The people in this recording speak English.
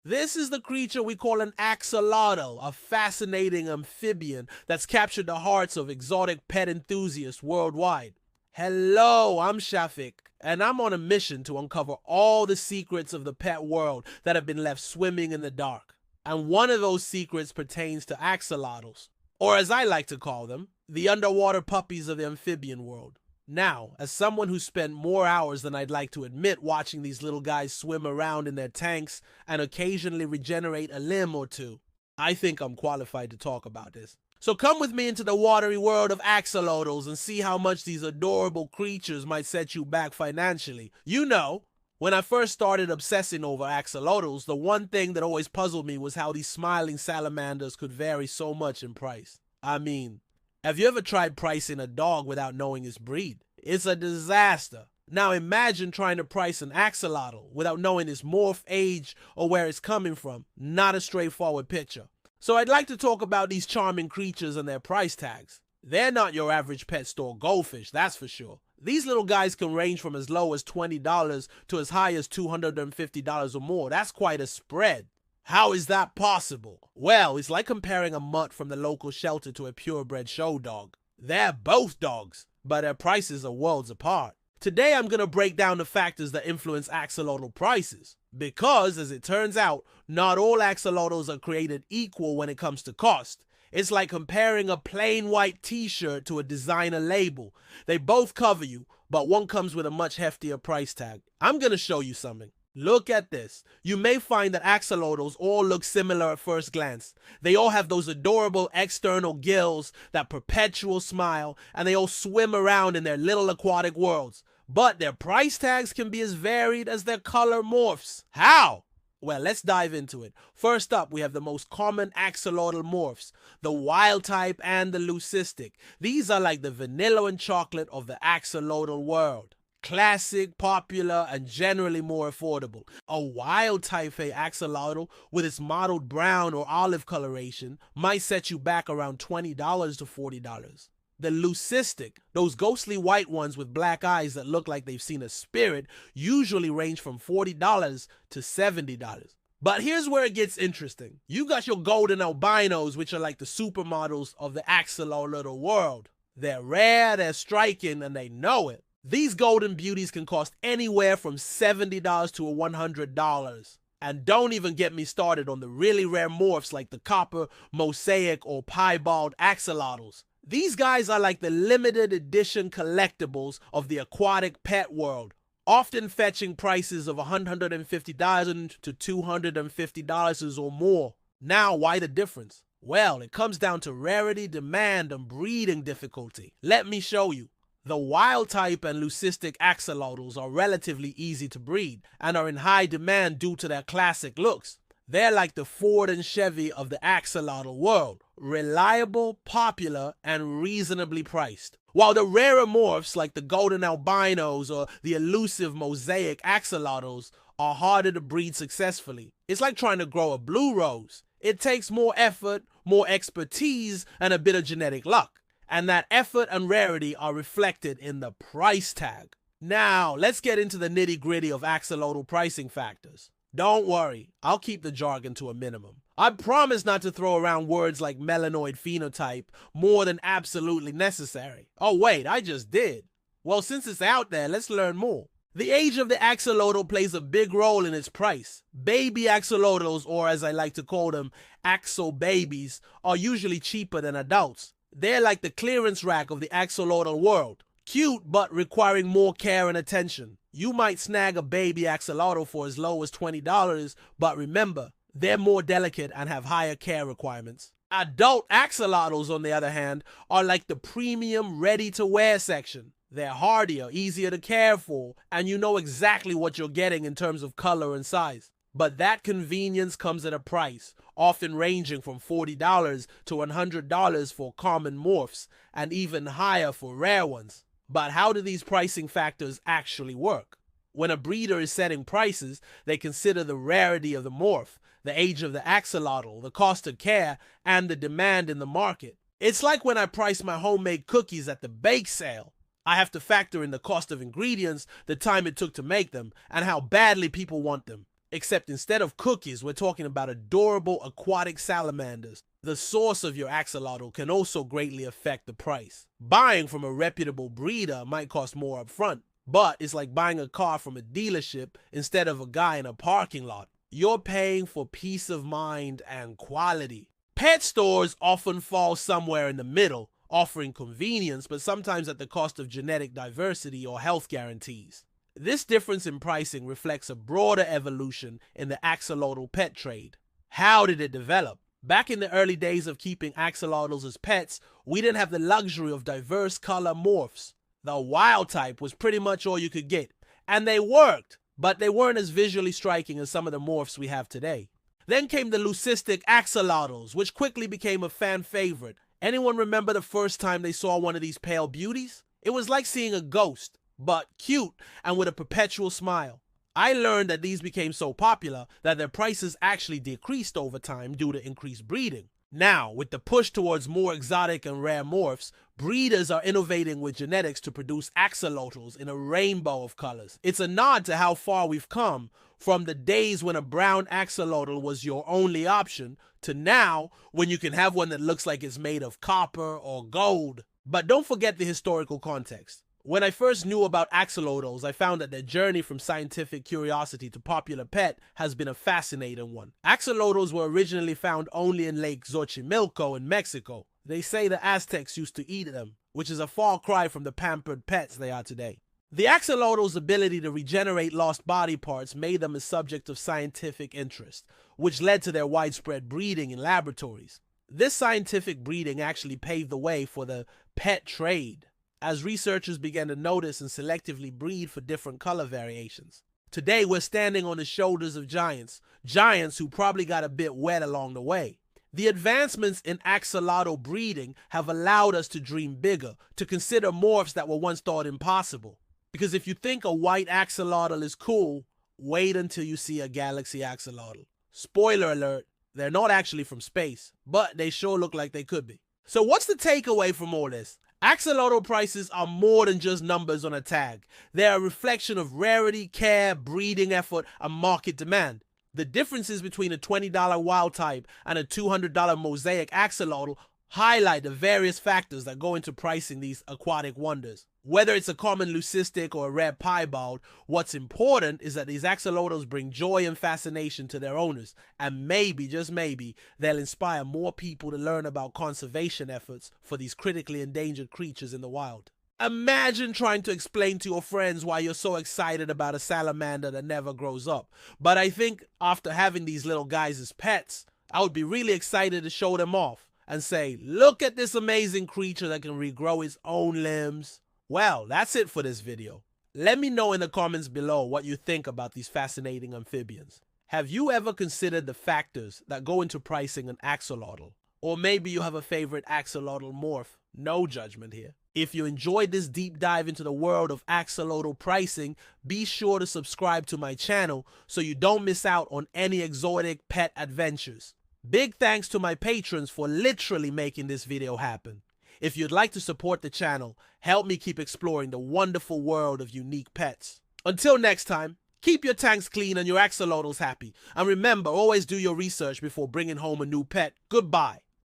This is the creature we call an axolotl, a fascinating amphibian that's captured the hearts of exotic pet enthusiasts worldwide. Hello, I'm Shafik, and I'm on a mission to uncover all the secrets of the pet world that have been left swimming in the dark. And one of those secrets pertains to axolotls, or as I like to call them, the underwater puppies of the amphibian world. Now, as someone who spent more hours than I'd like to admit watching these little guys swim around in their tanks and occasionally regenerate a limb or two, I think I'm qualified to talk about this. So come with me into the watery world of axolotls and see how much these adorable creatures might set you back financially. You know, when I first started obsessing over axolotls, the one thing that always puzzled me was how these smiling salamanders could vary so much in price. I mean, have you ever tried pricing a dog without knowing its breed? It's a disaster. Now imagine trying to price an axolotl without knowing its morph, age, or where it's coming from. Not a straightforward picture. So I'd like to talk about these charming creatures and their price tags. They're not your average pet store goldfish, that's for sure. These little guys can range from as low as $20 to as high as $250 or more. That's quite a spread. How is that possible? Well, it's like comparing a mutt from the local shelter to a purebred show dog. They're both dogs, but their prices are worlds apart. Today I'm going to break down the factors that influence axolotl prices. Because, as it turns out, not all axolotls are created equal when it comes to cost. It's like comparing a plain white t-shirt to a designer label. They both cover you, but one comes with a much heftier price tag. I'm going to show you something. Look at this. You may find that axolotls all look similar at first glance. They all have those adorable external gills, that perpetual smile, and they all swim around in their little aquatic worlds. But their price tags can be as varied as their color morphs. How? Well, let's dive into it. First up, we have the most common axolotl morphs, the wild type and the leucistic. These are like the vanilla and chocolate of the axolotl world. Classic, popular, and generally more affordable. A wild type A axolotl with its mottled brown or olive coloration might set you back around $20 to $40. The leucistic, those ghostly white ones with black eyes that look like they've seen a spirit, usually range from $40 to $70. But here's where it gets interesting. You got your golden albinos, which are like the supermodels of the axolotl world. They're rare, they're striking, and they know it. These golden beauties can cost anywhere from $70 to $100. And don't even get me started on the really rare morphs like the copper, mosaic, or piebald axolotls. These guys are like the limited edition collectibles of the aquatic pet world, often fetching prices of $150 to $250 or more. Now, why the difference? Well, it comes down to rarity, demand, and breeding difficulty. Let me show you. The wild type and leucistic axolotls are relatively easy to breed and are in high demand due to their classic looks. They're like the Ford and Chevy of the axolotl world, reliable, popular, and reasonably priced. While the rarer morphs like the golden albinos or the elusive mosaic axolotls are harder to breed successfully. It's like trying to grow a blue rose. It takes more effort, more expertise, and a bit of genetic luck. And that effort and rarity are reflected in the price tag. Now, let's get into the nitty-gritty of axolotl pricing factors. Don't worry, I'll keep the jargon to a minimum. I promise not to throw around words like melanoid phenotype more than absolutely necessary. Oh wait, I just did. Well, since it's out there, let's learn more. The age of the axolotl plays a big role in its price. Baby axolotls, or as I like to call them, axo babies, are usually cheaper than adults. They're like the clearance rack of the axolotl world. Cute, but requiring more care and attention. You might snag a baby axolotl for as low as $20, but remember, they're more delicate and have higher care requirements. Adult axolotls, on the other hand, are like the premium ready-to-wear section. They're hardier, easier to care for, and you know exactly what you're getting in terms of color and size. But that convenience comes at a price, often ranging from $40 to $100 for common morphs, and even higher for rare ones. But how do these pricing factors actually work? When a breeder is setting prices, they consider the rarity of the morph, the age of the axolotl, the cost of care, and the demand in the market. It's like when I price my homemade cookies at the bake sale. I have to factor in the cost of ingredients, the time it took to make them, and how badly people want them. Except instead of cookies, we're talking about adorable aquatic salamanders. The source of your axolotl can also greatly affect the price. Buying from a reputable breeder might cost more upfront, but it's like buying a car from a dealership instead of a guy in a parking lot. You're paying for peace of mind and quality. Pet stores often fall somewhere in the middle, offering convenience, but sometimes at the cost of genetic diversity or health guarantees. This difference in pricing reflects a broader evolution in the axolotl pet trade. How did it develop? Back in the early days of keeping axolotls as pets, we didn't have the luxury of diverse color morphs. The wild type was pretty much all you could get, and they worked, but they weren't as visually striking as some of the morphs we have today. Then came the leucistic axolotls, which quickly became a fan favorite. Anyone remember the first time they saw one of these pale beauties? It was like seeing a ghost, but cute and with a perpetual smile. I learned that these became so popular that their prices actually decreased over time due to increased breeding. Now, with the push towards more exotic and rare morphs, breeders are innovating with genetics to produce axolotls in a rainbow of colors. It's a nod to how far we've come from the days when a brown axolotl was your only option to now when you can have one that looks like it's made of copper or gold. But don't forget the historical context. When I first knew about axolotls, I found that their journey from scientific curiosity to popular pet has been a fascinating one. Axolotls were originally found only in Lake Xochimilco in Mexico. They say the Aztecs used to eat them, which is a far cry from the pampered pets they are today. The axolotl's ability to regenerate lost body parts made them a subject of scientific interest, which led to their widespread breeding in laboratories. This scientific breeding actually paved the way for the pet trade, as researchers began to notice and selectively breed for different color variations. Today, we're standing on the shoulders of giants who probably got a bit wet along the way. The advancements in axolotl breeding have allowed us to dream bigger, to consider morphs that were once thought impossible. Because if you think a white axolotl is cool, wait until you see a galaxy axolotl. Spoiler alert, they're not actually from space, but they sure look like they could be. So what's the takeaway from all this? Axolotl prices are more than just numbers on a tag. They're a reflection of rarity, care, breeding effort, and market demand. The differences between a $20 wild type and a $200 mosaic axolotl highlight the various factors that go into pricing these aquatic wonders. Whether it's a common leucistic or a rare piebald, what's important is that these axolotls bring joy and fascination to their owners, and maybe, just maybe, they'll inspire more people to learn about conservation efforts for these critically endangered creatures in the wild. Imagine trying to explain to your friends why you're so excited about a salamander that never grows up. But I think after having these little guys as pets, I would be really excited to show them off and say, look at this amazing creature that can regrow its own limbs. Well, that's it for this video. Let me know in the comments below what you think about these fascinating amphibians. Have you ever considered the factors that go into pricing an axolotl? Or maybe you have a favorite axolotl morph. No judgment here. If you enjoyed this deep dive into the world of axolotl pricing, be sure to subscribe to my channel so you don't miss out on any exotic pet adventures. Big thanks to my patrons for literally making this video happen. If you'd like to support the channel, help me keep exploring the wonderful world of unique pets. Until next time, keep your tanks clean and your axolotls happy. And remember, always do your research before bringing home a new pet. Goodbye.